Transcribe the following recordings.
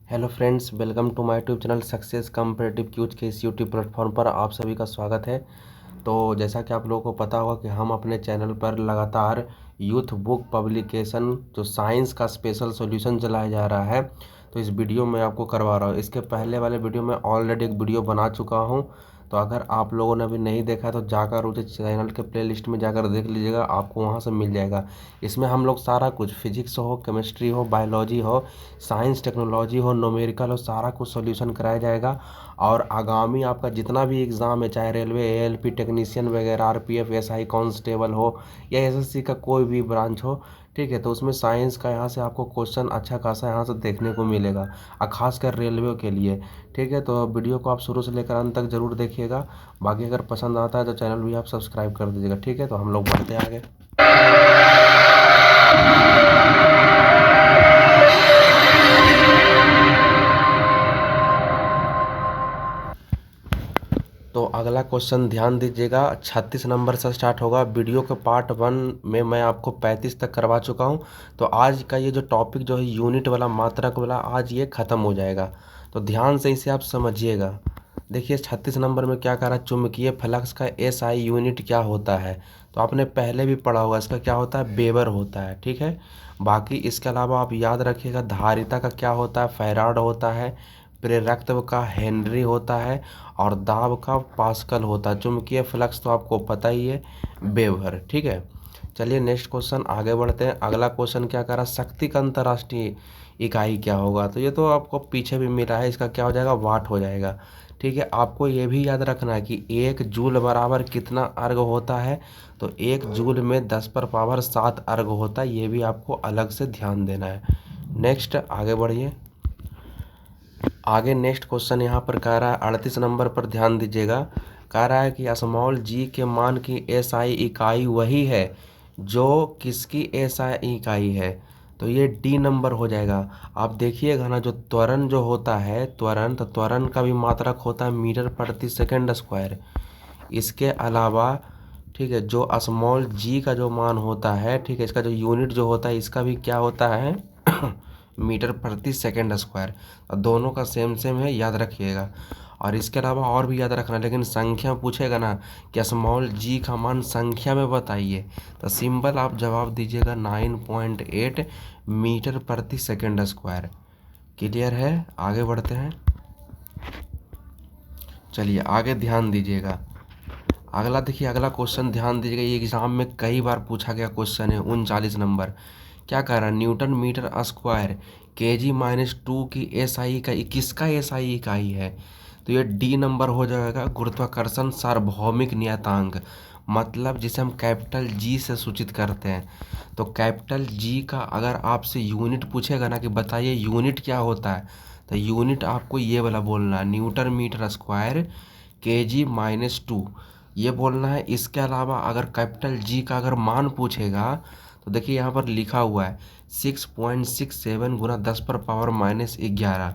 Hello friends, welcome to my YouTube channel success competitive quiz के इस YouTube platform पर आप सभी का स्वागत है। तो जैसा कि आप लोगों को पता होगा कि हम अपने चैनल पर लगातार यूथ बुक पब्लिकेशन जो साइंस का स्पेशल सॉल्यूशन चलाया जा रहा है, तो इस वीडियो में आपको करवा रहा हूँ। इसके पहले वाले वीडियो में ऑलरेडी एक वीडियो बना चुका हूँ, तो अगर आप लोगों ने अभी नहीं देखा है तो जाकर उसे चैनल के प्लेलिस्ट में जाकर देख लीजिएगा, आपको वहाँ से मिल जाएगा। इसमें हम लोग सारा कुछ फिजिक्स हो, केमिस्ट्री हो, बायोलॉजी हो, साइंस टेक्नोलॉजी हो, न्यूमेरिकल हो, सारा कुछ सॉल्यूशन कराया जाएगा। और आगामी आपका जितना भी एग्ज़ाम है, चाहे रेलवे, एएलपी टेक्नीशियन वगैरह, आरपीएफ, एसआई कांस्टेबल हो या एसएससी का कोई भी ब्रांच हो, ठीक है, तो उसमें साइंस का यहाँ से आपको क्वेश्चन अच्छा खासा यहाँ से देखने को मिलेगा, और खासकर रेलवे के लिए। ठीक है, तो वीडियो को आप शुरू से लेकर अंत तक ज़रूर देखिएगा। बाकी अगर पसंद आता है तो चैनल भी आप सब्सक्राइब कर दीजिएगा। ठीक है, तो हम लोग बढ़ते हैं आगे। तो अगला क्वेश्चन ध्यान दीजिएगा, 36 नंबर से स्टार्ट होगा। वीडियो के पार्ट 1 में मैं आपको 35 तक करवा चुका हूं। तो आज का ये जो टॉपिक जो है यूनिट वाला, मात्रक वाला, आज ये ख़त्म हो जाएगा। तो ध्यान से इसे आप समझिएगा। देखिए 36 नंबर में क्या कह रहा है, चुंबकीय फ्लक्स का एसआई यूनिट क्या होता है। तो आपने पहले भी पढ़ा होगा, इसका क्या होता है, वेबर होता है। ठीक है, बाकी इसके अलावा आप याद रखिएगा, धारिता का क्या होता है, फैराड होता है। प्रेरकत्व का हेनरी होता है, और दाब का पास्कल होता है। चुंबकीय फ्लक्स तो आपको पता ही है, वेबर। ठीक है, चलिए नेक्स्ट क्वेश्चन आगे बढ़ते हैं। अगला क्वेश्चन क्या कर रहा है, शक्ति का अंतर्राष्ट्रीय इकाई क्या होगा। तो ये तो आपको पीछे भी मिला है, इसका क्या हो जाएगा, वाट हो जाएगा। ठीक है, आपको ये भी याद रखना है कि 1 जूल बराबर कितना अर्ग होता है। तो 1 जूल में 10⁻7 अर्ग होता है, ये भी आपको अलग से ध्यान देना है। नेक्स्ट आगे बढ़िए। आगे नेक्स्ट क्वेश्चन यहाँ पर कह रहा है, 38 नंबर पर ध्यान दीजिएगा। कह रहा है कि स्मॉल जी के मान की एसआई इकाई वही है जो किसकी एसआई इकाई है। तो ये डी नंबर हो जाएगा। आप देखिएगा ना, जो त्वरण जो होता है, त्वरण, तो त्वरण का भी मात्रक होता है मीटर प्रति सेकंड स्क्वायर। इसके अलावा ठीक है, जो स्मॉल जी का जो मान होता है, ठीक है, इसका जो यूनिट जो होता है, इसका भी क्या होता है मीटर प्रति सेकंड स्क्वायर। और दोनों का सेम सेम है, याद रखिएगा। और इसके अलावा और भी याद रखना, लेकिन संख्या पूछेगा ना कि स्मॉल जी का मान संख्या में बताइए, तो सिंपल आप जवाब दीजिएगा 9.8 मीटर प्रति सेकंड स्क्वायर। क्लियर है, आगे बढ़ते हैं। चलिए आगे ध्यान दीजिएगा। अगला देखिए, अगला क्वेश्चन ध्यान दीजिएगा, ये एग्जाम में कई बार पूछा गया क्वेश्चन है। 39 नंबर क्या कह रहा है, न्यूटन मीटर स्क्वायर kg-2 की एसआई इकाई किसका एसआई इकाई है। तो ये डी नंबर हो जाएगा, गुरुत्वाकर्षण सार्वभौमिक नियतांक, मतलब जिसे हम कैपिटल जी से सूचित करते हैं। तो कैपिटल जी का अगर आपसे यूनिट पूछेगा ना कि बताइए यूनिट क्या होता है, तो यूनिट आपको ये वाला बोलना है, न्यूटन मीटर स्क्वायर kg-2, ये बोलना है। इसके अलावा अगर कैपिटल जी का अगर मान पूछेगा, तो देखिए यहाँ पर लिखा हुआ है 6.67 गुना 10⁻−11।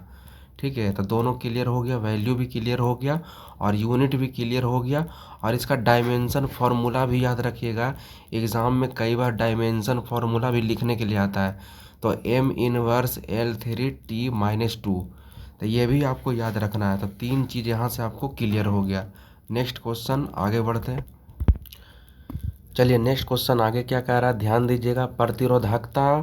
ठीक है, तो दोनों क्लियर हो गया, वैल्यू भी क्लियर हो गया और यूनिट भी क्लियर हो गया। और इसका डायमेंशन फार्मूला भी याद रखिएगा, एग्ज़ाम में कई बार डायमेंशन फार्मूला भी लिखने के लिए आता है। तो m−1L3t-2, तो ये भी आपको याद रखना है। तो 3 चीज़ यहाँ से आपको क्लियर हो गया। नेक्स्ट क्वेश्चन आगे बढ़ते हैं। चलिए नेक्स्ट क्वेश्चन आगे क्या कह रहा है, ध्यान दीजिएगा। प्रतिरोधकता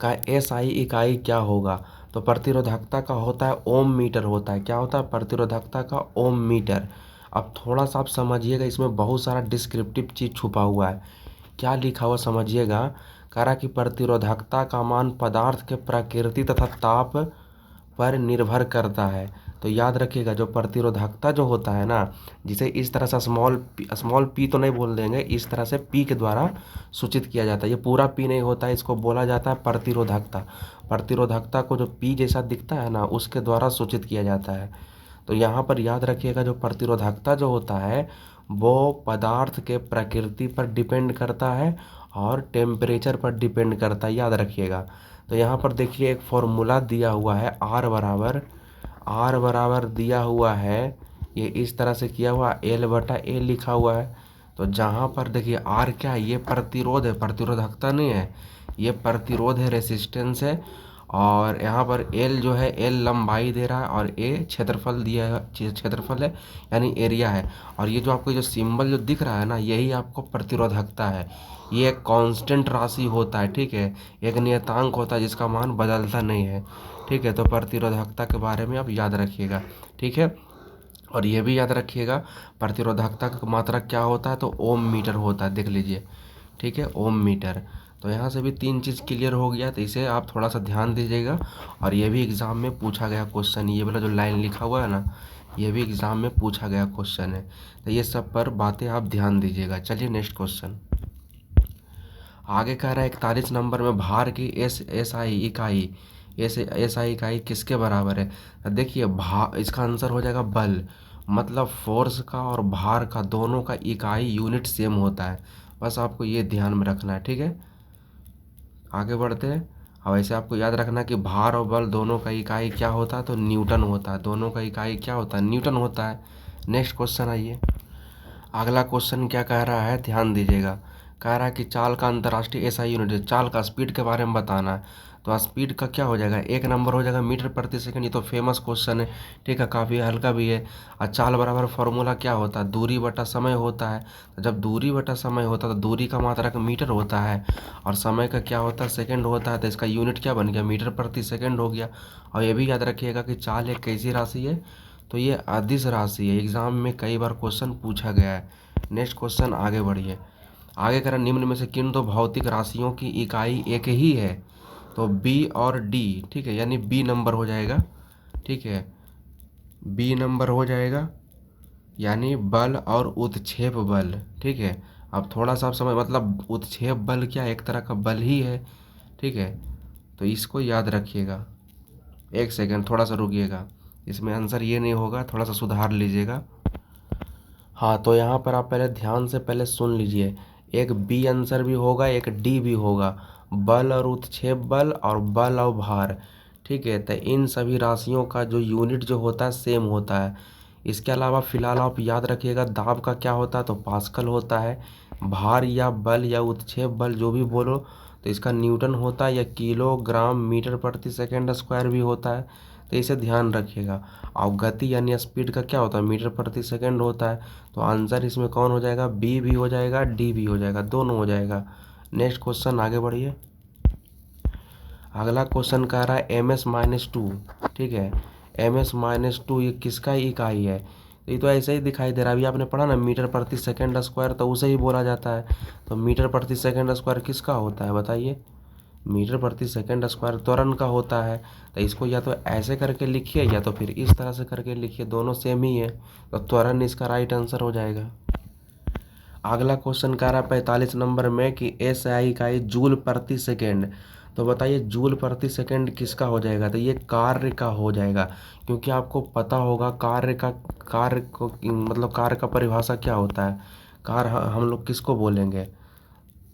का एसआई इकाई क्या होगा। तो प्रतिरोधकता का होता है ओम मीटर होता है। क्या होता है, प्रतिरोधकता का ओम मीटर। अब थोड़ा सा आप समझिएगा, इसमें बहुत सारा डिस्क्रिप्टिव चीज़ छुपा हुआ है। क्या लिखा हुआ समझिएगा, कह रहा कि प्रतिरोधकता का मान पदार्थ के प्रकृति तथा ताप पर निर्भर करता है। तो याद रखिएगा, जो प्रतिरोधकता जो होता है ना, जिसे इस तरह से स्मॉल पी तो नहीं बोल देंगे, इस तरह से पी के द्वारा सूचित किया जाता है। ये पूरा पी नहीं होता है, इसको बोला जाता है प्रतिरोधकता। प्रतिरोधकता को जो पी जैसा दिखता है ना, उसके द्वारा सूचित किया जाता है। तो यहाँ पर याद रखिएगा, जो प्रतिरोधकता जो होता है वो पदार्थ के प्रकृति पर डिपेंड करता है और टेम्परेचर पर डिपेंड करता है, याद रखिएगा। तो यहाँ पर देखिए एक फॉर्मूला दिया हुआ है, आर बराबर दिया हुआ है, ये इस तरह से किया हुआ, L/A लिखा हुआ है। तो जहाँ पर देखिए आर क्या है, ये प्रतिरोध है, प्रतिरोधकता नहीं है, ये प्रतिरोध है, रेसिस्टेंस है। और यहाँ पर एल जो है, एल लंबाई दे रहा है और ए क्षेत्रफल दिया है, क्षेत्रफल है यानी एरिया है। और ये जो आपको जो सिंबल जो दिख रहा है ना, यही आपको प्रतिरोधकता है। ये एक कांस्टेंट राशि होता है, ठीक है, एक नियतांक होता है जिसका मान बदलता नहीं है, ठीक है। तो प्रतिरोधकता के बारे में आप याद रखिएगा, ठीक है। और ये भी याद रखिएगा प्रतिरोधकता का मात्रक क्या होता है, तो ओम मीटर होता है, देख लीजिए, ठीक है, ओम मीटर। तो यहाँ से भी 3 चीज़ क्लियर हो गया, तो इसे आप थोड़ा सा ध्यान दीजिएगा। और ये भी एग्ज़ाम में पूछा गया क्वेश्चन, ये वाला जो लाइन लिखा हुआ है ना, ये भी एग्ज़ाम में पूछा गया क्वेश्चन है। तो ये सब पर बातें आप ध्यान दीजिएगा। चलिए नेक्स्ट क्वेश्चन आगे कह रहा है 41 नंबर में भार की एस आई इकाई किसके बराबर है। देखिए इसका आंसर हो जाएगा बल, मतलब फोर्स का और भार का दोनों का इकाई यूनिट सेम होता है, बस आपको ये ध्यान में रखना है, ठीक है। आगे बढ़ते हैं। अब ऐसे आपको याद रखना कि भार और बल दोनों का इकाई क्या होता है, तो न्यूटन होता है। दोनों का इकाई क्या होता है, न्यूटन होता है। नेक्स्ट क्वेश्चन आइए। अगला क्वेश्चन क्या कह रहा है, ध्यान दीजिएगा। कह रहा है कि चाल का अंतर्राष्ट्रीय एसआई यूनिट है, चाल का स्पीड के बारे में बताना है। तो स्पीड का क्या हो जाएगा, 1 नंबर हो जाएगा मीटर प्रति सेकंड। ये तो फेमस क्वेश्चन है, ठीक है, काफ़ी हल्का भी है। और चाल बराबर फॉर्मूला क्या होता है, दूरी बटा समय होता है। तो जब दूरी बटा समय होता है तो दूरी का मात्रक मीटर होता है और समय का क्या होता है, सेकंड होता है। तो इसका यूनिट क्या बन गया, मीटर प्रति सेकंड हो गया। और ये भी याद रखिएगा कि चाल एक कैसी राशि है, तो ये अदिश राशि है। एग्जाम में कई बार क्वेश्चन पूछा गया है। नेक्स्ट क्वेश्चन आगे बढ़िए। आगे कह रहा निम्न में से किन दो भौतिक राशियों की इकाई एक ही है, तो बी और डी, ठीक है, यानी बी नंबर हो जाएगा, ठीक है, बी नंबर हो जाएगा, यानी बल और उत्क्षेप बल, ठीक है। अब थोड़ा सा आप समझ, मतलब उत्क्षेप बल क्या एक तरह का बल ही है, ठीक है। तो इसको याद रखिएगा। एक सेकेंड थोड़ा सा रुकिएगा, इसमें आंसर ये नहीं होगा, थोड़ा सा सुधार लीजिएगा। हाँ, तो यहाँ पर आप पहले ध्यान से पहले सुन लीजिए, एक बी आंसर भी होगा, एक डी भी होगा। बल और उत्क्षेप बल और बल और भार, ठीक है। तो इन सभी राशियों का जो यूनिट जो होता है सेम होता है। इसके अलावा फिलहाल आप याद रखिएगा दाब का क्या होता है, तो पास्कल होता है। भार या बल या उत्क्षेप बल जो भी बोलो, तो इसका न्यूटन होता है या किलोग्राम मीटर प्रति सेकंड स्क्वायर भी होता है। तो इसे ध्यान रखिएगा। और गति यानी स्पीड का क्या होता है, मीटर प्रति सेकंड होता है। तो आंसर इसमें कौन हो जाएगा, बी भी हो जाएगा, डी भी हो जाएगा, दोनों हो जाएगा। नेक्स्ट क्वेश्चन आगे बढ़िए। अगला क्वेश्चन कह रहा है MS-2, ठीक है, MS-2 ये किसका इकाई है। ये तो ऐसे ही दिखाई दे रहा है, अभी आपने पढ़ा ना मीटर प्रति सेकंड स्क्वायर, तो उसे ही बोला जाता है। तो मीटर प्रति सेकंड स्क्वायर किसका होता है बताइए, मीटर प्रति सेकंड स्क्वायर त्वरण का होता है। तो इसको या तो ऐसे करके लिखिए या तो फिर इस तरह से करके लिखिए, दोनों सेम ही है। तो त्वरण इसका राइट आंसर हो जाएगा। अगला क्वेश्चन कह रहा है 45 नंबर में कि SI इकाई जूल प्रति सेकंड। तो बताइए जूल प्रति सेकंड किसका हो जाएगा, तो ये कार्य का हो जाएगा। क्योंकि आपको पता होगा कार्य को मतलब कार्य का परिभाषा क्या होता है, कार्य हम लोग किसको बोलेंगे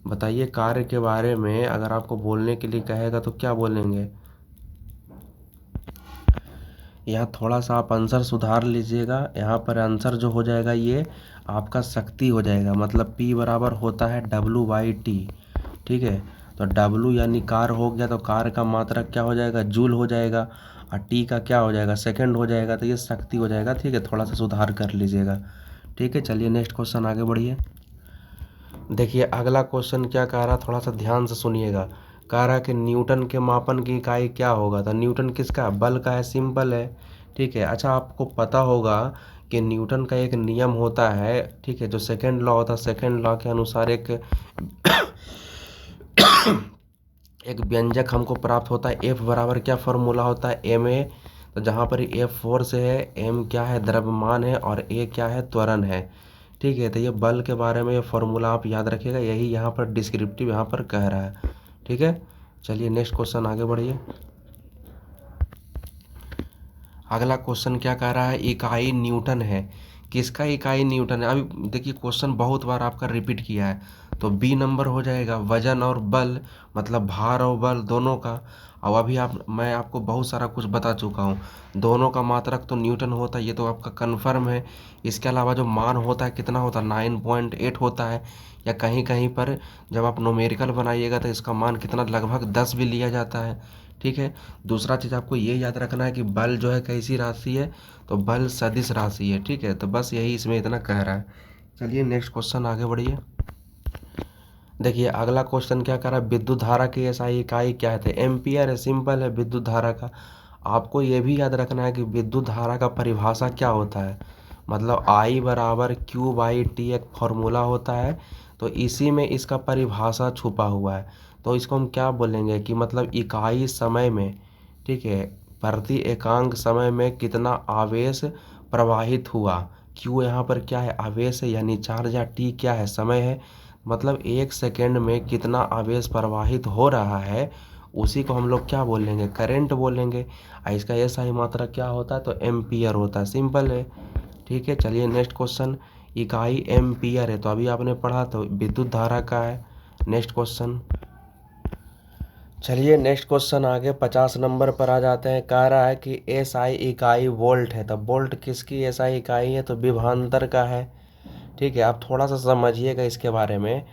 बताइए। कार्य के बारे में अगर आपको बोलने के लिए कहेगा तो क्या बोलेंगे। यहाँ थोड़ा सा आप आंसर सुधार लीजिएगा। यहाँ पर आंसर जो हो जाएगा ये आपका शक्ति हो जाएगा, मतलब P बराबर होता है W/T, ठीक है। तो W यानी कार हो गया, तो कार का मात्रक क्या हो जाएगा, जूल हो जाएगा। और T का क्या हो जाएगा, सेकंड हो जाएगा। तो ये शक्ति हो जाएगा, ठीक है, थोड़ा सा सुधार कर लीजिएगा, ठीक है। चलिए नेक्स्ट क्वेश्चन आगे बढ़िए। देखिए अगला क्वेश्चन क्या कह रहा, थोड़ा सा ध्यान से सुनिएगा। कह रहा है कि न्यूटन के मापन की इकाई क्या होगा। तो न्यूटन किसका, बल का है, सिंपल है, ठीक है। अच्छा आपको पता होगा कि न्यूटन का एक नियम होता है, ठीक है, जो सेकंड लॉ होता है। सेकंड लॉ के अनुसार एक एक व्यंजक हमको प्राप्त होता है। F बराबर क्या फॉर्मूला होता है, ma। तो जहाँ पर F फोर्स है, m क्या है, द्रव्यमान है, और a क्या है, त्वरण है, ठीक है। तो ये बल के बारे में ये फॉर्मूला आप याद रखिएगा, यही यहाँ पर डिस्क्रिप्टिव यहाँ पर कह रहा है, ठीक है। चलिए नेक्स्ट क्वेश्चन आगे बढ़िए। अगला क्वेश्चन क्या कह रहा है, इकाई न्यूटन है, किसका इकाई न्यूटन है। अभी देखिए क्वेश्चन बहुत बार आपका रिपीट किया है। तो बी नंबर हो जाएगा, वजन और बल, मतलब भार और बल दोनों का। और अभी मैं आपको बहुत सारा कुछ बता चुका हूँ। दोनों का मात्रक तो न्यूटन होता है, ये तो आपका कन्फर्म है। इसके अलावा जो मान होता है कितना होता है, 9.8 होता है। या कहीं कहीं पर जब आप न्यूमेरिकल बनाइएगा तो इसका मान कितना, लगभग 10 भी लिया जाता है, ठीक है। दूसरा चीज़ आपको ये याद रखना है कि बल जो है कैसी राशि है, तो बल सदिश राशि है। ठीक है, तो बस यही इसमें इतना कह रहा है। चलिए नेक्स्ट क्वेश्चन आगे बढ़िए। देखिए अगला क्वेश्चन क्या कर रहा है, विद्युत धारा की एसआई इकाई क्या है, तो एम्पियर है, सिंपल है विद्युत धारा का। आपको ये भी याद रखना है कि विद्युत धारा का परिभाषा क्या होता है, मतलब I बराबर क्यू बाई टी एक फॉर्मूला होता है, तो इसी में इसका परिभाषा छुपा हुआ है। तो इसको हम क्या बोलेंगे कि मतलब इकाई समय में, ठीक है, प्रति एकांक समय में कितना आवेश प्रवाहित हुआ। क्यू यहाँ पर क्या है, आवेश है, यानी चार्ज, या टी क्या है, समय है, मतलब 1 सेकेंड में कितना आवेश प्रवाहित हो रहा है, उसी को हम लोग क्या बोलेंगे, करंट बोलेंगे। इसका ये सही मात्रा क्या होता है, तो एम्पियर होता है, सिंपल है। ठीक है, चलिए नेक्स्ट क्वेश्चन, इकाई एम्पियर है, तो अभी आपने पढ़ा तो विद्युत धारा का है। नेक्स्ट क्वेश्चन, चलिए नेक्स्ट क्वेश्चन आगे 50 नंबर पर आ जाते हैं। कह रहा है कि एसआई इकाई वोल्ट है, तो वोल्ट किसकी एसआई इकाई है, तो विभवांतर का है। ठीक है, आप थोड़ा सा समझिएगा इसके बारे में।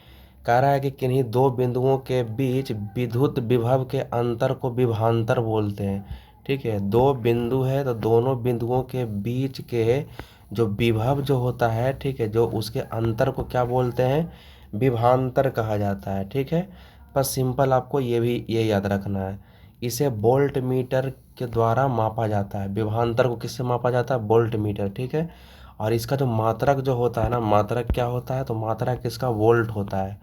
कह रहा है कि किन्हीं दो बिंदुओं के बीच विद्युत विभव के अंतर को विभवांतर बोलते हैं। ठीक है, दो बिंदु है तो दोनों बिंदुओं के बीच के जो विभव जो होता है, ठीक है, जो उसके अंतर को क्या बोलते हैं, विभवांतर कहा जाता है। ठीक है, बस सिंपल आपको ये याद रखना है। इसे वोल्ट मीटर के द्वारा मापा जाता है। विभवांतर को किससे मापा जाता है, वोल्ट मीटर। ठीक है, और इसका जो मात्रक जो होता है ना, मात्रक क्या होता है, तो मात्रक इसका वोल्ट होता है।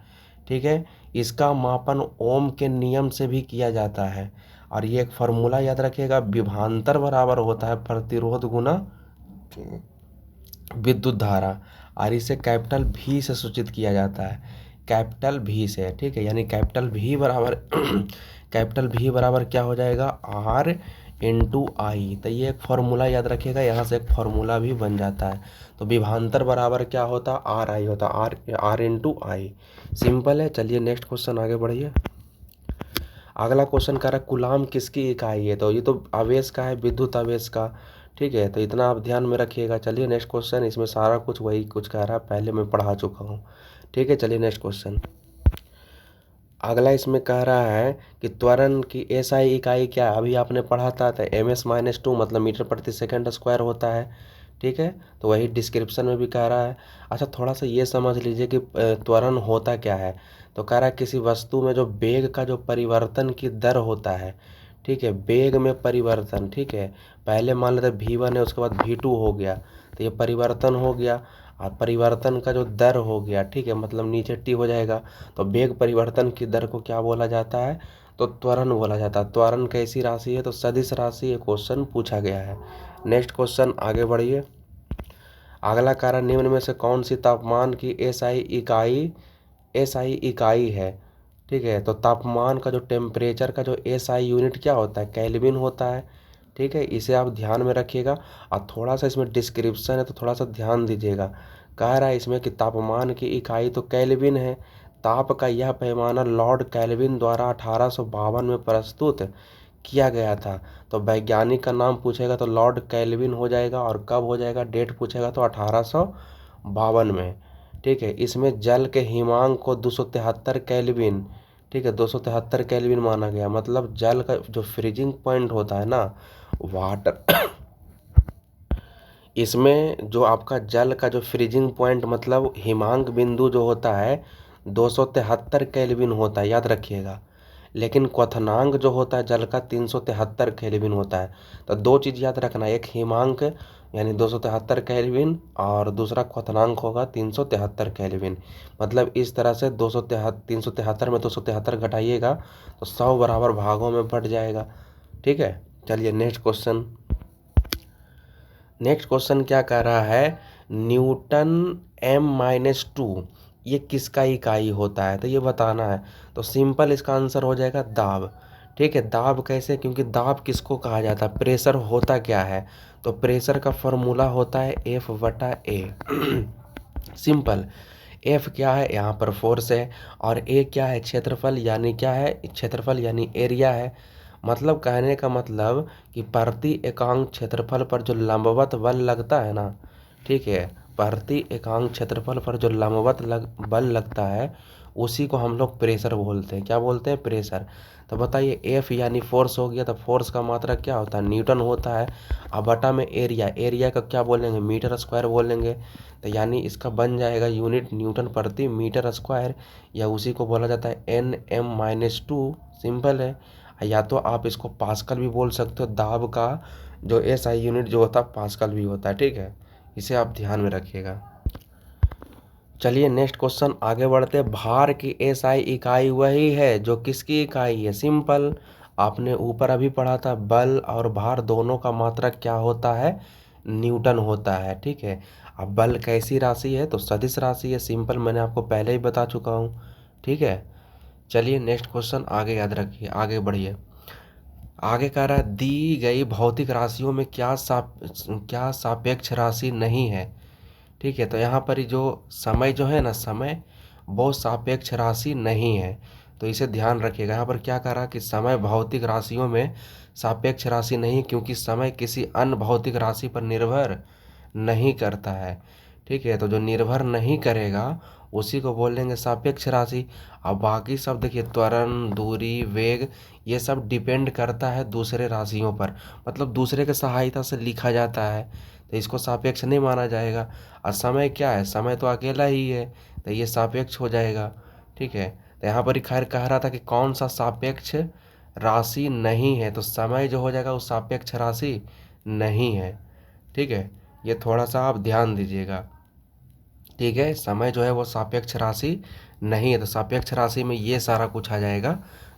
ठीक है, इसका मापन ओम के नियम से भी किया जाता है। और ये एक फॉर्मूला याद रखिएगा, विभवांतर बराबर होता है प्रतिरोध गुना विद्युत धारा, और इसे कैपिटल भी से सूचित किया जाता है, कैपिटल भी से। ठीक है, यानी कैपिटल भी बराबर कैपिटल भी बराबर क्या हो जाएगा, आर इंटू आई। तो ये एक फॉर्मूला याद रखिएगा, यहाँ से एक फॉर्मूला भी बन जाता है। तो विभवांतर बराबर क्या होता, आर आई होता, आर इंटू आई, सिंपल है। चलिए नेक्स्ट क्वेश्चन आगे बढ़िए। अगला क्वेश्चन कह रहा है कुलाम किसकी इकाई है, तो ये तो आवेश का है, विद्युत आवेश का। ठीक है, तो इतना आप ध्यान में रखिएगा। चलिए नेक्स्ट क्वेश्चन, इसमें सारा कुछ वही कुछ कह रहा है, पहले मैं पढ़ा चुका हूँ। ठीक है, चलिए नेक्स्ट क्वेश्चन। अगला इसमें कह रहा है कि त्वरण की एसआई इकाई क्या है, अभी आपने पढ़ा था, तो ms-2 मतलब मीटर प्रति सेकंड स्क्वायर होता है। ठीक है, तो वही डिस्क्रिप्शन में भी कह रहा है। अच्छा थोड़ा सा ये समझ लीजिए कि त्वरण होता क्या है, तो कह रहा है किसी वस्तु में जो वेग का जो परिवर्तन की दर होता है, ठीक है, वेग में परिवर्तन। ठीक है, पहले मान लेते v1 है, उसके बाद v2 हो गया, तो ये परिवर्तन हो गया, और परिवर्तन का जो दर हो गया, ठीक है, मतलब नीचे टी हो जाएगा, तो वेग परिवर्तन की दर को क्या बोला जाता है, तो त्वरण बोला जाता है। त्वरण कैसी राशि है, तो सदिश राशि, ये क्वेश्चन पूछा गया है। नेक्स्ट क्वेश्चन आगे बढ़िए। अगला कारण निम्न में से कौन सी तापमान की एसआई इकाई है। ठीक है, तो तापमान का जो टेम्परेचर का जो एसआई यूनिट क्या होता है, केल्विन होता है। ठीक है, इसे आप ध्यान में रखिएगा, और थोड़ा सा इसमें डिस्क्रिप्शन है तो थोड़ा सा ध्यान दीजिएगा। कह रहा है इसमें कि तापमान की इकाई तो केल्विन है। ताप का यह पैमाना लॉर्ड केल्विन द्वारा 1852 में प्रस्तुत किया गया था। तो वैज्ञानिक का नाम पूछेगा तो लॉर्ड केल्विन हो जाएगा, और कब हो जाएगा, डेट पूछेगा तो 1852 में। ठीक है, इसमें जल के हिमांक को 273 केल्विन, ठीक है, 273 केल्विन माना गया। मतलब जल का जो फ्रीजिंग पॉइंट होता है ना, वाटर इसमें जो आपका जल का जो फ्रीजिंग पॉइंट मतलब हिमांक बिंदु जो होता है 273 केल्विन होता है, याद रखिएगा। लेकिन क्वथनांक जो होता है जल का 373 केल्विन होता है। तो दो चीज़ याद रखना, एक हिमांक यानी 273 केल्विन, और दूसरा क्वथनांक होगा 373 केल्विन। मतलब इस तरह से 373 में 273 घटाइएगा तो 100 बराबर भागों में बढ़ जाएगा। ठीक है, चलिए नेक्स्ट क्वेश्चन। नेक्स्ट क्वेश्चन क्या कह रहा है, न्यूटन m-2 ये किसका इकाई होता है, तो ये बताना है। तो सिंपल इसका आंसर हो जाएगा दाब। ठीक है, दाब कैसे, क्योंकि दाब किसको कहा जाता है, प्रेशर होता क्या है, तो प्रेशर का फॉर्मूला होता है F/A। सिंपल, F क्या है, यहाँ पर फोर्स है, और A क्या है, क्षेत्रफल, यानी क्या है, क्षेत्रफल यानी एरिया है। मतलब कहने का मतलब कि प्रति एकांक क्षेत्रफल पर जो लंबवत बल लगता है ना, ठीक है, प्रति एकांक क्षेत्रफल पर जो लंबवत बल लगता है उसी को हम लोग प्रेशर बोलते हैं। क्या बोलते हैं? प्रेशर। तो बताइए एफ यानी फोर्स हो गया, तो फोर्स का मात्रक क्या होता है? न्यूटन होता है। अब बटा में एरिया, एरिया का क्या बोलेंगे? मीटर स्क्वायर बोलेंगे। तो यानी इसका बन जाएगा यूनिट न्यूटन प्रति मीटर स्क्वायर, या उसी को बोला जाता है Nm-2। सिंपल है। या तो आप इसको पास्कल भी बोल सकते हो, दाब का जो एसआई यूनिट जो होता है पास्कल भी होता है। ठीक है, इसे आप ध्यान में रखिएगा। चलिए नेक्स्ट क्वेश्चन आगे बढ़ते हैं। भार की एसआई इकाई वही है जो किसकी इकाई है? सिंपल, आपने ऊपर अभी पढ़ा था, बल और भार दोनों का मात्रक क्या होता है? न्यूटन होता है। ठीक है, अब बल कैसी राशि है? तो सदिश राशि है। सिंपल, मैंने आपको पहले ही बता चुका हूँ। ठीक है, चलिए नेक्स्ट क्वेश्चन आगे याद रखिए, आगे बढ़िए। आगे कह रहा है दी गई भौतिक राशियों में क्या सापेक्ष राशि नहीं है? ठीक है, तो यहाँ पर ही जो समय जो है ना, समय वो सापेक्ष राशि नहीं है। तो इसे ध्यान रखिएगा। यहाँ पर क्या कह रहा है कि समय भौतिक राशियों में सापेक्ष राशि नहीं, क्योंकि समय किसी अन्य भौतिक राशि पर निर्भर नहीं करता है। ठीक है, तो जो निर्भर नहीं करेगा उसी को बोलेंगे सापेक्ष राशि। अब बाकी सब देखिए, त्वरण, दूरी, वेग, ये सब डिपेंड करता है दूसरे राशियों पर, मतलब दूसरे के सहायता से लिखा जाता है, तो इसको सापेक्ष नहीं माना जाएगा। और समय क्या है? समय तो अकेला ही है, तो ये सापेक्ष हो जाएगा। ठीक है, तो यहाँ पर ही खैर कह रहा था कि कौन सा सापेक्ष राशि नहीं है, तो समय जो हो जाएगा वो सापेक्ष राशि नहीं है। ठीक है, ये थोड़ा सा आप ध्यान दीजिएगा। ठीक है, समय जो है वो सापेक्ष राशि नहीं है, तो सापेक्ष राशि में ये सारा कुछ आ जाएगा।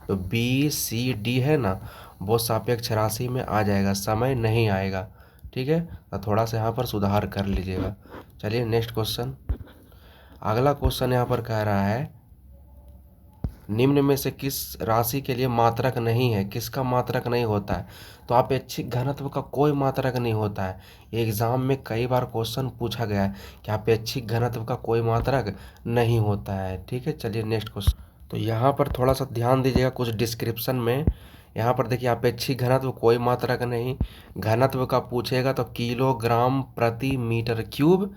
तो बी सी डी है ना, वो सापेक्ष राशि में आ जाएगा, समय नहीं आएगा। ठीक है, तो थोड़ा सा यहाँ पर सुधार कर लीजिएगा। चलिए नेक्स्ट क्वेश्चन। अगला क्वेश्चन यहाँ पर कह रहा है निम्न में से किस राशि के लिए मात्रक नहीं है? किसका मात्रक नहीं होता है? तो अपेक्षित घनत्व का कोई मात्रक नहीं होता है। एग्जाम में कई बार क्वेश्चन पूछा गया है कि अपेक्षित घनत्व का कोई मात्रक नहीं होता है। ठीक है, चलिए नेक्स्ट क्वेश्चन। तो यहाँ पर थोड़ा सा ध्यान दीजिएगा कुछ डिस्क्रिप्शन में। यहाँ पर देखिए अपेक्षित घनत्व कोई मात्रक नहीं, घनत्व का पूछेगा तो किलोग्राम प्रति मीटर क्यूब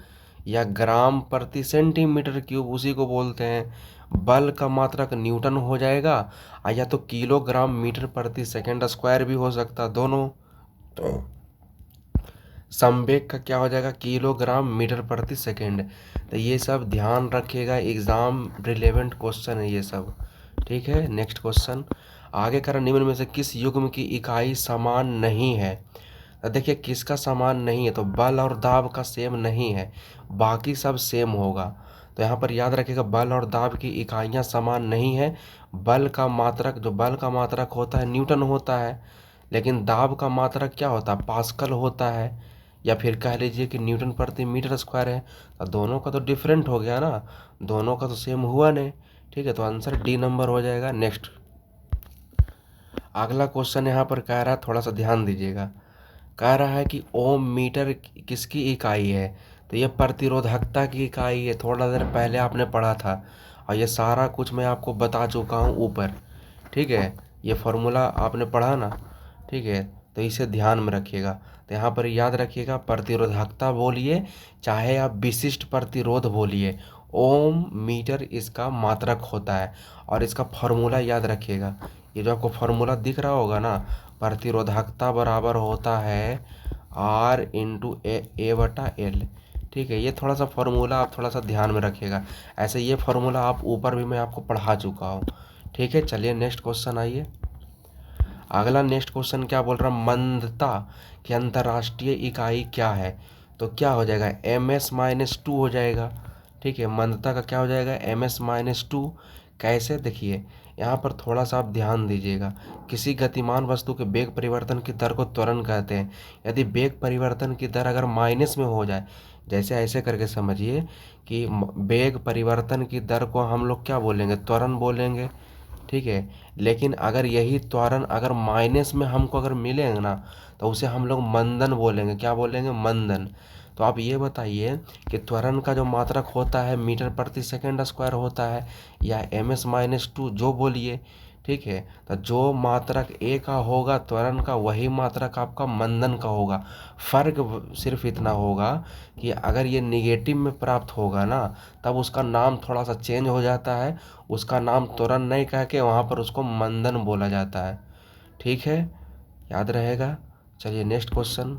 या ग्राम प्रति सेंटीमीटर क्यूब, उसी को बोलते हैं। बल का मात्रक न्यूटन हो जाएगा, या तो किलोग्राम मीटर प्रति सेकंड स्क्वायर भी हो सकता, दोनों। तो संवेग का क्या हो जाएगा? किलोग्राम मीटर प्रति सेकंड। तो ये सब ध्यान रखिएगा, एग्जाम रिलेवेंट क्वेश्चन है ये सब। ठीक है, नेक्स्ट क्वेश्चन आगे कर, निम्न में से किस युग्म की इकाई समान नहीं है? तो देखिए किसका समान नहीं है? तो बल और दाब का सेम नहीं है, बाकी सब सेम होगा। तो यहाँ पर याद रखिएगा बल और दाब की इकाइयाँ समान नहीं है। बल का मात्रक, जो बल का मात्रक होता है न्यूटन होता है, लेकिन दाब का मात्रक क्या होता है? पास्कल होता है, या फिर कह लीजिए कि न्यूटन प्रति मीटर स्क्वायर है। तो दोनों का तो डिफरेंट हो गया ना, दोनों का तो सेम हुआ नहीं। ठीक है, तो आंसर डी नंबर हो जाएगा। नेक्स्ट अगला क्वेश्चन यहाँ पर कह रहा है, थोड़ा सा ध्यान दीजिएगा। कह रहा है कि ओम मीटर किसकी इकाई है? तो ये प्रतिरोधकता की इकाई है, थोड़ा देर पहले आपने पढ़ा था, और ये सारा कुछ मैं आपको बता चुका हूँ ऊपर। ठीक है, ये फॉर्मूला आपने पढ़ा ना। ठीक है, तो इसे ध्यान में रखिएगा। तो यहाँ पर याद रखिएगा, प्रतिरोधकता बोलिए चाहे आप विशिष्ट प्रतिरोध बोलिए, ओम मीटर इसका मात्रक होता है। और इसका फॉर्मूला याद रखिएगा, ये जो आपको फॉर्मूला दिख रहा होगा ना, प्रतिरोधकता बराबर होता है R इंटू ए बटा एल। ठीक है, ये थोड़ा सा फॉर्मूला आप थोड़ा सा ध्यान में रखिएगा। ऐसे ये फॉर्मूला आप ऊपर भी मैं आपको पढ़ा चुका हूँ। ठीक है, चलिए नेक्स्ट क्वेश्चन आइए। अगला नेक्स्ट क्वेश्चन क्या बोल रहा है? मंदता की अंतर्राष्ट्रीय इकाई क्या है? तो क्या हो जाएगा? ms-2 हो जाएगा। ठीक है, मंदता का क्या हो जाएगा? ms-2। कैसे? देखिए यहाँ पर थोड़ा सा आप ध्यान दीजिएगा। किसी गतिमान वस्तु के वेग परिवर्तन की दर को त्वरण कहते हैं। यदि वेग परिवर्तन की दर अगर माइनस में हो जाए, जैसे ऐसे करके समझिए कि वेग परिवर्तन की दर को हम लोग क्या बोलेंगे? त्वरण बोलेंगे। ठीक है, लेकिन अगर यही त्वरण अगर माइनस में हमको अगर मिलेंगे ना, तो उसे हम लोग मंदन बोलेंगे। क्या बोलेंगे? मंदन। तो आप ये बताइए कि त्वरण का जो मात्रक होता है मीटर प्रति सेकंड स्क्वायर होता है, या ms-2 जो बोलिए। ठीक है। तो जो मात्रक ए का होगा त्वरण का, वही मात्रक आपका मंदन का होगा। फर्क सिर्फ इतना होगा कि अगर ये निगेटिव में प्राप्त होगा ना, तब उसका नाम थोड़ा सा चेंज हो जाता है। उसका नाम त्वरण नहीं कह के वहाँ पर उसको मंदन बोला जाता है। ठीक है, याद रहेगा। चलिए नेक्स्ट क्वेश्चन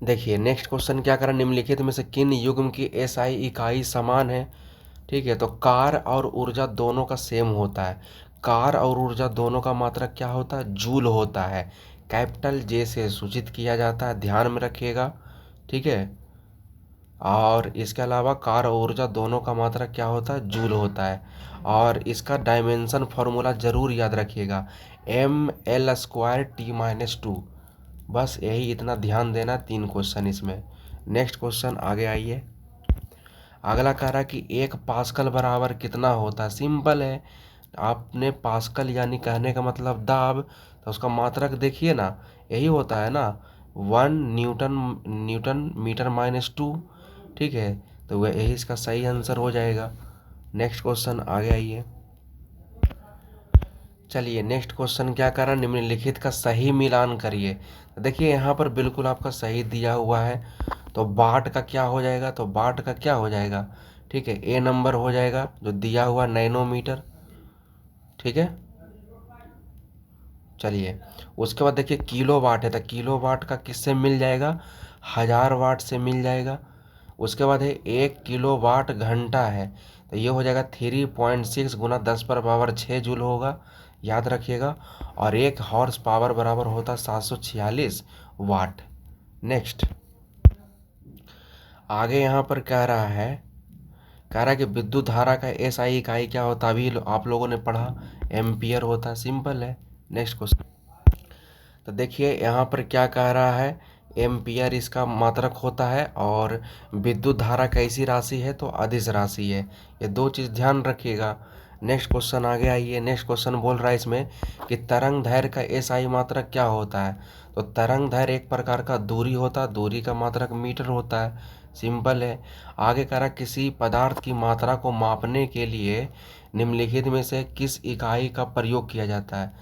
देखिए। नेक्स्ट क्वेश्चन क्या करें, निम्नलिखित में से किन युग्म की एसआई इकाई समान है। ठीक है, तो कार और ऊर्जा दोनों का सेम होता है। कार और ऊर्जा दोनों का मात्रक क्या होता है, जूल होता है। कैपिटल जे से सूचित किया जाता है, ध्यान में रखिएगा। ठीक है, और इसके अलावा कार और ऊर्जा दोनों का मात्रक क्या होता है, जूल होता है। और इसका डायमेंशन फॉर्मूला जरूर याद रखिएगा, ml²T-2। बस यही इतना ध्यान देना, 3 क्वेश्चन इसमें। नेक्स्ट क्वेश्चन आगे आइए। अगला कह रहा है कि 1 पास्कल बराबर कितना होता है। सिंपल है, आपने पास्कल यानी कहने का मतलब दाब, तो उसका मात्रक देखिए ना, यही होता है ना, 1 न्यूटन मीटर -2। ठीक है, तो वह यही इसका सही आंसर हो जाएगा। नेक्स्ट क्वेश्चन आगे आइए। चलिए नेक्स्ट क्वेश्चन क्या कर रहा है, निम्नलिखित का सही मिलान करिए। तो देखिए यहाँ पर बिल्कुल आपका सही दिया हुआ है, तो वाट का क्या हो जाएगा, तो वाट का क्या हो जाएगा, ठीक है, ए नंबर हो जाएगा जो दिया हुआ नैनोमीटर। ठीक है, चलिए उसके बाद देखिए किलो वाट है, तो किलो वाट का किससे मिल जाएगा, 1000 वाट से मिल जाएगा। उसके बाद है 1 किलो वाट घंटा है, तो ये हो जाएगा 3.6 गुना 10⁻6 जूल होगा, याद रखिएगा। और 1 हॉर्स पावर बराबर होता है 746 वाट। नेक्स्ट आगे यहाँ पर कह रहा है कि विद्युत धारा का एसआई इकाई क्या होता है, अभी आप लोगों ने पढ़ा, एम्पियर होता है। सिंपल है। नेक्स्ट क्वेश्चन, तो देखिए यहाँ पर क्या कह रहा है, एम्पियर इसका मात्रक होता है, और विद्युत धारा कैसी राशि है, तो अदिश राशि है। ये 2 चीज़ ध्यान रखिएगा। नेक्स्ट क्वेश्चन आगे आइए। नेक्स्ट क्वेश्चन बोल रहा है इसमें कि तरंग दैर्घ्य का एसआई मात्रक क्या होता है। तो तरंग दैर्घ्य एक प्रकार का दूरी होता है, दूरी का मात्रक मीटर होता है। सिंपल है। आगे कह रहा किसी पदार्थ की मात्रा को मापने के लिए निम्नलिखित में से किस इकाई का प्रयोग किया जाता है।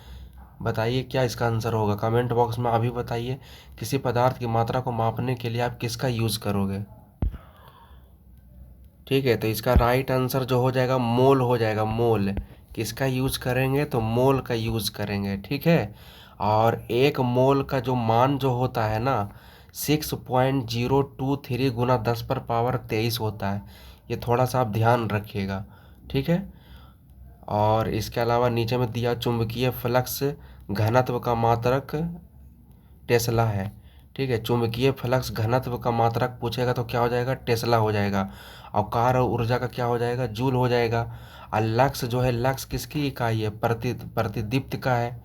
बताइए क्या इसका आंसर होगा, कमेंट बॉक्स में अभी बताइए। किसी पदार्थ की मात्रा को मापने के लिए आप किसका यूज़ करोगे। ठीक है, तो इसका राइट आंसर जो हो जाएगा मोल हो जाएगा। मोल किसका यूज़ करेंगे, तो मोल का यूज़ करेंगे। ठीक है, और 1 मोल का जो मान जो होता है ना, 6.023 गुना 10⁻23 होता है। ये थोड़ा सा आप ध्यान रखिएगा। ठीक है, और इसके अलावा नीचे में दिया चुंबकीय फ्लक्स घनत्व का मात्रक टेस्ला है। ठीक है, चुंबकीय फ्लक्स घनत्व का मात्रक पूछेगा तो क्या हो जाएगा, टेस्ला हो जाएगा। और कार्य और ऊर्जा का क्या हो जाएगा, जूल हो जाएगा। और लक्स जो है, लक्स किसकी इकाई है, प्रतिदीप्त का है।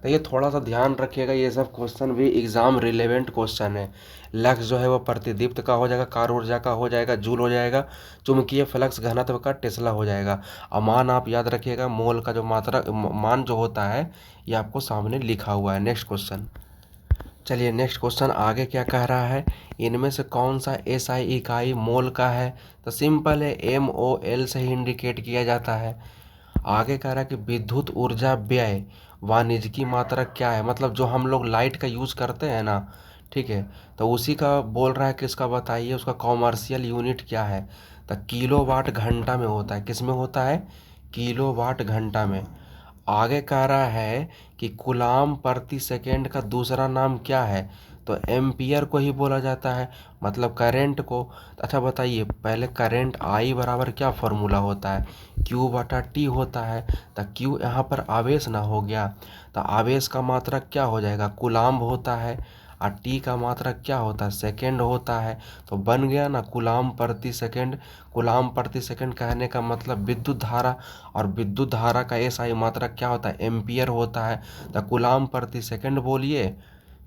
तो ये थोड़ा सा ध्यान रखिएगा, ये सब क्वेश्चन भी एग्जाम रिलेवेंट क्वेश्चन है। लक्स जो है वो प्रतिदीप्त का हो जाएगा, कार्य ऊर्जा का हो जाएगा, जूल हो जाएगा। चुंबकीय फ्लक्स घनत्व का टेस्ला हो जाएगा। और मान आप याद रखिएगा, मोल का जो मात्रा मान जो होता है, ये आपको सामने लिखा हुआ है। नेक्स्ट क्वेश्चन, चलिए नेक्स्ट क्वेश्चन आगे क्या कह रहा है, इनमें से कौन सा एसआई इकाई मोल का है। तो सिंपल है, MOL से ही इंडिकेट किया जाता है। आगे कह रहा है कि विद्युत ऊर्जा व्यय वाणिज्यिक मात्रक क्या है, मतलब जो हम लोग लाइट का यूज़ करते हैं ना, ठीक है, तो उसी का बोल रहा है कि इसका बताइए उसका कॉमर्शियल यूनिट क्या है। तो किलोवाट घंटा में होता है, किस में होता है, किलोवाट घंटा में। आगे कह रहा है कि कूलाम प्रति सेकेंड का दूसरा नाम क्या है, तो एम्पियर को ही बोला जाता है, मतलब करंट को। अच्छा बताइए, पहले करंट आई बराबर क्या फॉर्मूला होता है, Q/T होता है। तो Q यहाँ पर आवेश ना हो गया, तो आवेश का मात्रक क्या हो जाएगा, कूलाम्ब होता है। और टी का मात्रक क्या होता है, सेकेंड होता है। तो बन गया ना कूलाम्ब प्रति सेकेंड। कूलाम्ब प्रति सेकेंड कहने का मतलब विद्युत धारा, और विद्युत धारा का एसआई मात्रक क्या होता है, एम्पियर होता है। तो कूलाम्ब प्रति सेकेंड बोलिए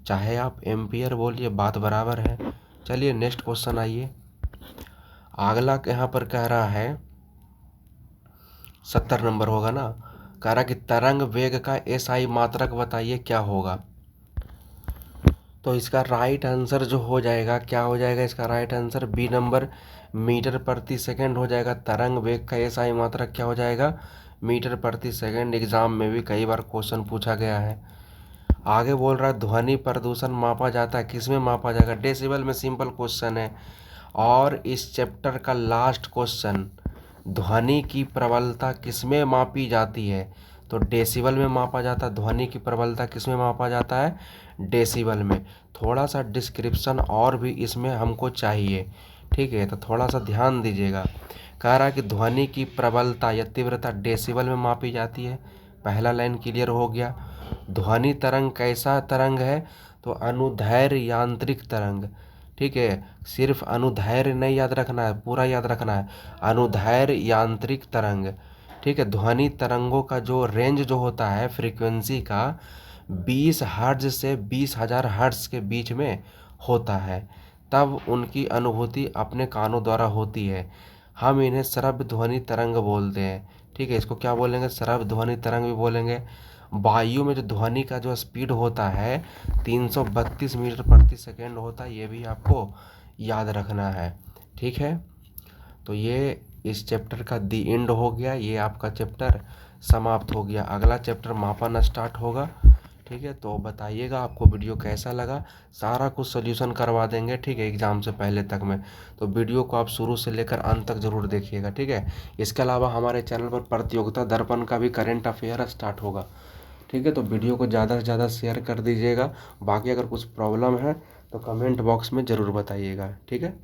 चाहे आप एम्पियर बोलिए, बात बराबर है। चलिए नेक्स्ट क्वेश्चन आइए। अगला यहाँ पर कह रहा है 70 नंबर होगा ना, कह रहा कि तरंग वेग का एसआई मात्रक बताइए क्या होगा। तो इसका राइट आंसर जो हो जाएगा, क्या हो जाएगा इसका right answer, B number meter प्रति सेकंड हो जाएगा। तरंग वेग का एसआई मात्रक क्या हो जाएगा, मीटर प्रति सेकंड एग्जाम में भी कई बार क्वेश्चन पूछा गया है। आगे बोल रहा है ध्वनि प्रदूषण मापा जाता है, किस में मापा जाएगा? डेसिबल में। सिंपल क्वेश्चन है। और इस चैप्टर का लास्ट क्वेश्चन, ध्वनि की प्रबलता किस में मापी जाती है? तो डेसिबल में मापा जाता है। ध्वनि की प्रबलता किस में मापा जाता है? डेसिबल में। थोड़ा सा डिस्क्रिप्शन और भी इसमें हमको चाहिए, ठीक है, तो थोड़ा सा ध्यान दीजिएगा। कह रहा है कि ध्वनि की प्रबलता या तीव्रता डेसिबल में मापी जाती है। पहला लाइन क्लियर हो गया। ध्वनि तरंग कैसा तरंग है? तो अनुदैर्घ्य यांत्रिक तरंग, ठीक है। सिर्फ अनुदैर्घ्य नहीं याद रखना है, पूरा याद रखना है। अनुदैर्घ्य यांत्रिक तरंग, ठीक है। ध्वनि तरंगों का जो रेंज जो होता है फ्रीक्वेंसी का 20 हर्ट्ज से 20,000 हर्ट्ज के बीच में होता है, तब उनकी अनुभूति अपने कानों द्वारा होती है। हम इन्हें श्रव्य ध्वनि तरंग बोलते हैं, ठीक है। इसको क्या बोलेंगे? श्रव्य ध्वनि तरंग भी बोलेंगे। वायु में जो ध्वनि का जो स्पीड होता है 332 मीटर प्रति सेकेंड होता है, ये भी आपको याद रखना है, ठीक है। तो ये इस चैप्टर का दी एंड हो गया, ये आपका चैप्टर समाप्त हो गया। अगला चैप्टर मापन स्टार्ट होगा, ठीक है। तो बताइएगा आपको वीडियो कैसा लगा। सारा कुछ सॉल्यूशन करवा देंगे, ठीक है, एग्ज़ाम से पहले तक में। तो वीडियो को आप शुरू से लेकर अंत तक ज़रूर देखिएगा, ठीक है। इसके अलावा हमारे चैनल पर प्रतियोगिता दर्पण का भी करंट अफेयर स्टार्ट होगा, ठीक है। तो वीडियो को ज़्यादा से ज़्यादा शेयर कर दीजिएगा। बाकी अगर कुछ प्रॉब्लम है तो कमेंट बॉक्स में ज़रूर बताइएगा, ठीक है।